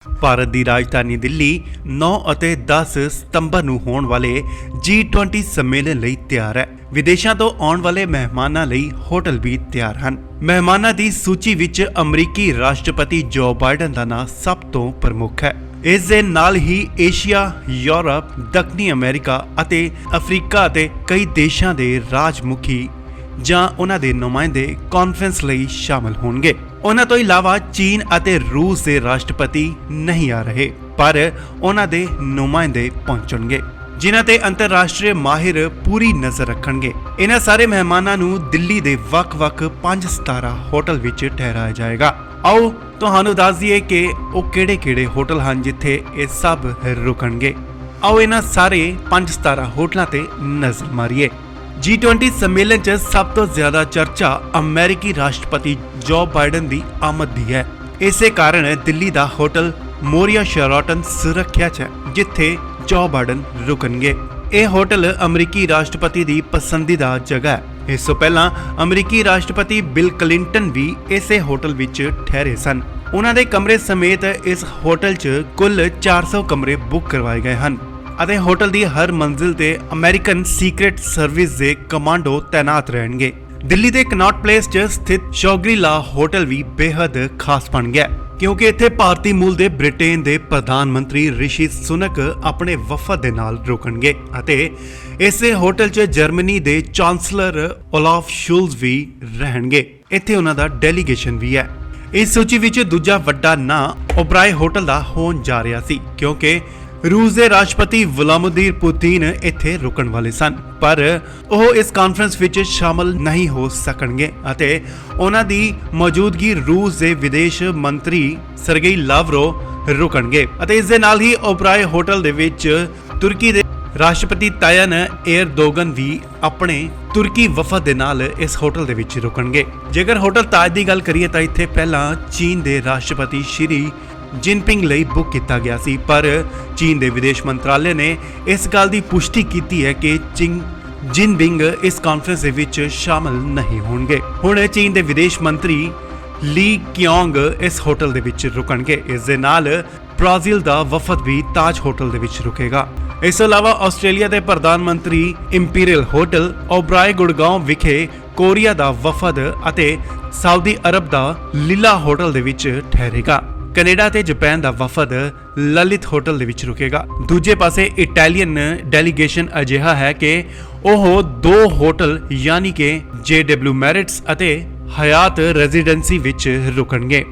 ਭਾਰਤ ਦੀ ਰਾਜਧਾਨੀ ਦਿੱਲੀ 9 ਅਤੇ 10 ਸਤੰਬਰ ਨੂੰ ਹੋਣ ਵਾਲੇ G20 ਸੰਮੇਲਨ ਲਈ ਤਿਆਰ ਹੈ। ਵਿਦੇਸ਼ਾਂ ਤੋਂ ਆਉਣ ਵਾਲੇ ਮਹਿਮਾਨਾਂ ਲਈ ਹੋਟਲ ਵੀ ਤਿਆਰ ਹਨ। ਮਹਿਮਾਨਾਂ ਦੀ ਸੂਚੀ ਵਿੱਚ ਅਮਰੀਕੀ ਰਾਸ਼ਟਰਪਤੀ ਜੋ ਬਾਈਡਨ ਦਾ ਨਾਮ ਸਭ ਤੋਂ ਪ੍ਰਮੁੱਖ ਹੈ। ਇਸ ਦੇ ਨਾਲ ਹੀ ਏਸ਼ੀਆ, ਯੂਰਪ, ਦੱਖਣੀ ਅਮਰੀਕਾ ਅਤੇ ਅਫਰੀਕਾ ਅਤੇ ਕਈ ਦੇਸ਼ਾਂ ਦੇ ਰਾਜਮੁਖੀ ਜਾਂ ਉਹਨਾਂ ਦੇ ਨੁਮਾਇੰਦੇ ਕਾਨਫਰੰਸ ਲਈ ਸ਼ਾਮਲ ਹੋਣਗੇ। ਉਹਨਾਂ ਤੋਂ ਇਲਾਵਾ ਚੀਨ ਅਤੇ ਰੂਸ ਦੇ ਰਾਸ਼ਟਰਪਤੀ ਨਹੀਂ ਆ ਰਹੇ, ਪਰ ਉਹਨਾਂ ਦੇ ਨੁਮਾਇੰਦੇ ਪਹੁੰਚਣਗੇ, ਜਿਨ੍ਹਾਂ ਤੇ ਅੰਤਰਰਾਸ਼ਟਰੀ ਮਾਹਿਰ ਪੂਰੀ ਨਜ਼ਰ ਰੱਖਣਗੇ। ਇਹਨਾਂ ਸਾਰੇ ਮਹਿਮਾਨਾਂ ਨੂੰ ਦਿੱਲੀ ਦੇ ਵੱਖ-ਵੱਖ 5 ਸਿਤਾਰਾ ਹੋਟਲ ਵਿੱਚ ਠਹਿਰਾਇਆ ਜਾਏਗਾ। ਆਓ ਤੁਹਾਨੂੰ ਦੱਸ ਦਈਏ ਕਿ ਉਹ ਕਿਹੜੇ-ਕਿਹੜੇ ਹੋਟਲ ਹਨ ਜਿੱਥੇ ਇਹ ਸਭ ਰੁਕਣਗੇ। ਆਓ ਇਹਨਾਂ ਸਾਰੇ 5 ਸਿਤਾਰਾ ਹੋਟਲਾਂ ਤੇ ਨਜ਼ਰ ਮਾਰੀਏ। G20 ਸੰਮੇਲਨ 'ਚ ਸਭ ਤੋਂ ਜ਼ਿਆਦਾ ਚਰਚਾ ਅਮਰੀਕੀ ਰਾਸ਼ਟਰਪਤੀ ਜੋ ਬਾਈਡਨ ਦੀ ਆਮਦ ਦੀ ਹੈ। ਇਸੇ ਕਾਰਨ ਦਿੱਲੀ ਦਾ ਹੋਟਲ ਮੋਰੀਆ ਸ਼ੈਰਾਟਨ ਸੁਰੱਖਿਆ 'ਚ ਹੈ, ਜਿੱਥੇ ਜੋ ਬਾਈਡਨ ਰੁਕਣਗੇ। ਇਹ ਹੋਟਲ ਅਮਰੀਕੀ ਰਾਸ਼ਟਰਪਤੀ ਦੀ ਪਸੰਦੀਦਾ ਜਗ੍ਹਾ ਹੈ। ਇਸ ਤੋਂ ਪਹਿਲਾਂ ਅਮਰੀਕੀ ਰਾਸ਼ਟਰਪਤੀ ਬਿਲ ਕਲਿੰਟਨ ਵੀ ਇਸੇ ਹੋਟਲ ਵਿੱਚ ਠਹਿਰੇ ਸਨ। ਉਹਨਾਂ ਦੇ ਕਮਰੇ ਸਮੇਤ ਇਸ ਹੋਟਲ 'ਚ ਕੁੱਲ 400 ਕਮਰੇ ਬੁੱਕ ਕਰਵਾਏ ਗਏ ਹਨ ਅਤੇ ਹੋਟਲ ਦੀ ਹਰ ਮੰਜ਼ਿਲ ਤੇ ਅਮਰੀਕਨ ਸੀਕ੍ਰੇਟ ਸਰਵਿਸ ਦੇ ਕਮਾਂਡੋ ਤੈਨਾਤ ਰਹਿਣਗੇ। ਦਿੱਲੀ ਦੇ ਕਨੌਟ ਪਲੇਸ 'ਚ ਸਥਿਤ ਸ਼ੌਗਰੀ-ਲਾ ਹੋਟਲ ਵੀ ਬੇहद ਖਾਸ ਬਣ ਗਿਆ, ਕਿਉਂਕਿ ਇੱਥੇ ਭਾਰਤੀ ਮੂਲ ਦੇ ਬ੍ਰਿਟੇਨ ਦੇ ਪ੍ਰਧਾਨ ਮੰਤਰੀ ਰਿਸ਼ੀ ਸੁਨਕ ਆਪਣੇ ਵਫਦ ਦੇ ਨਾਲ ਰੁਕਣਗੇ ਅਤੇ ਇਸੇ ਹੋਟਲ 'ਚ ਜਰਮਨੀ ਦੇ ਚਾਂਸਲਰ ਓਲਾਫ ਸ਼ੂਲਜ਼ ਵੀ ਰਹਿਣਗੇ। ਇੱਥੇ ਉਹਨਾਂ ਦਾ ਡੈਲੀਗੇਸ਼ਨ ਵੀ ਹੈ। ਇਸ ਸੂਚੀ ਵਿੱਚ ਦੂਜਾ ਵੱਡਾ ਨਾਂ ਓਬਰਾਏ ਹੋਟਲ ਦਾ ਹੋਣ ਜਾ ਰਿਹਾ ਸੀ, ਕਿਉਂਕਿ ਰੂਸ ਦੇ ਰਾਸ਼ਟਰਪਤੀ ਵਲਾਦੀਮੀਰ ਪੁਤਿਨ ਇੱਥੇ ਰੁਕਣ ਵਾਲੇ ਸਨ, ਪਰ ਉਹ ਇਸ ਕਾਨਫਰੰਸ ਵਿੱਚ ਸ਼ਾਮਲ ਨਹੀਂ ਹੋ ਸਕਣਗੇ ਅਤੇ ਉਹਨਾਂ ਦੀ ਮੌਜੂਦਗੀ ਰੂਸ ਦੇ ਵਿਦੇਸ਼ ਮੰਤਰੀ ਸਰਗੇਈ ਲਾਵਰੋ ਰੁਕਣਗੇ। ਅਤੇ ਇਸ ਦੇ ਨਾਲ ਹੀ ਓਬਰਾਏ ਹੋਟਲ ਦੇ ਵਿੱਚ ਤੁਰਕੀ ਦੇ ਰਾਸ਼ਟਰਪਤੀ ਤਾਇਨ ਏਰਦੋਗਨ ਵੀ ਆਪਣੇ ਤੁਰਕੀ ਵਫਦ ਦੇ ਨਾਲ ਇਸ ਹੋਟਲ ਦੇ ਵਿੱਚ ਰੁਕਣਗੇ। ਜੇਕਰ ਹੋਟਲ ਤਾਜ ਦੀ ਗੱਲ ਕਰੀਏ ਤਾਂ ਇੱਥੇ ਪਹਿਲਾਂ ਚੀਨ ਦੇ ਰਾਸ਼ਟਰਪਤੀ ਸ਼੍ਰੀ ਜਿਨਪਿੰਗ ਲਈ ਬੁੱਕ ਕੀਤਾ ਗਿਆ ਸੀ, ਪਰ ਚੀਨ ਦੇ ਵਿਦੇਸ਼ ਮੰਤਰਾਲੇ ਨੇ ਇਸ ਗੱਲ ਦੀ ਪੁਸ਼ਟੀ ਕੀਤੀ ਹੈ ਕਿ ਜਿਨਪਿੰਗ ਇਸ ਕਾਨਫਰੰਸ ਦੇ ਵਿੱਚ ਸ਼ਾਮਲ ਨਹੀਂ ਹੋਣਗੇ। ਹੁਣ ਚੀਨ ਦੇ ਵਿਦੇਸ਼ ਮੰਤਰੀ ਲੀ ਕਿਓਂਗ ਇਸ ਹੋਟਲ ਦੇ ਵਿੱਚ ਰੁਕਣਗੇ। ਇਸ ਦੇ ਨਾਲ ਬ੍ਰਾਜ਼ੀਲ ਦਾ ਵਫਦ ਵੀ ਤਾਜ ਹੋਟਲ ਦੇ ਵਿੱਚ ਰੁਕੇਗਾ। ਇਸ ਤੋਂ ਇਲਾਵਾ ਆਸਟ੍ਰੇਲੀਆ ਦੇ ਪ੍ਰਧਾਨ ਮੰਤਰੀ ਇੰਪੀਰੀਅਲ ਹੋਟਲ, ਓਬਰਾਏ ਗੁੜਗਾਉਂ ਵਿਖੇ ਕੋਰੀਆ ਦਾ ਵਫਦ ਅਤੇ ਸਾਊਦੀ ਅਰਬ ਦਾ ਲੀਲਾ ਹੋਟਲ ਦੇ ਵਿੱਚ ਠਹਿਰੇਗਾ। ਕੈਨੇਡਾ ਤੇ ਜਾਪਾਨ ਦਾ ਵਫਦ ਲਲਿਤ ਹੋਟਲ ਦੇ ਵਿੱਚ ਰੁਕੇਗਾ। ਦੂਜੇ ਪਾਸੇ ਇਟਾਲੀਅਨ ਡੈਲੀਗੇਸ਼ਨ ਅਜਿਹਾ ਹੈ ਕਿ ਉਹ 2 ਹੋਟਲ ਯਾਨੀ ਕਿ JW ਮੈਰਿਟਸ ਅਤੇ ਹਯਾਤ ਰੈਜ਼ੀਡੈਂਸੀ ਵਿੱਚ ਰੁਕਣਗੇ।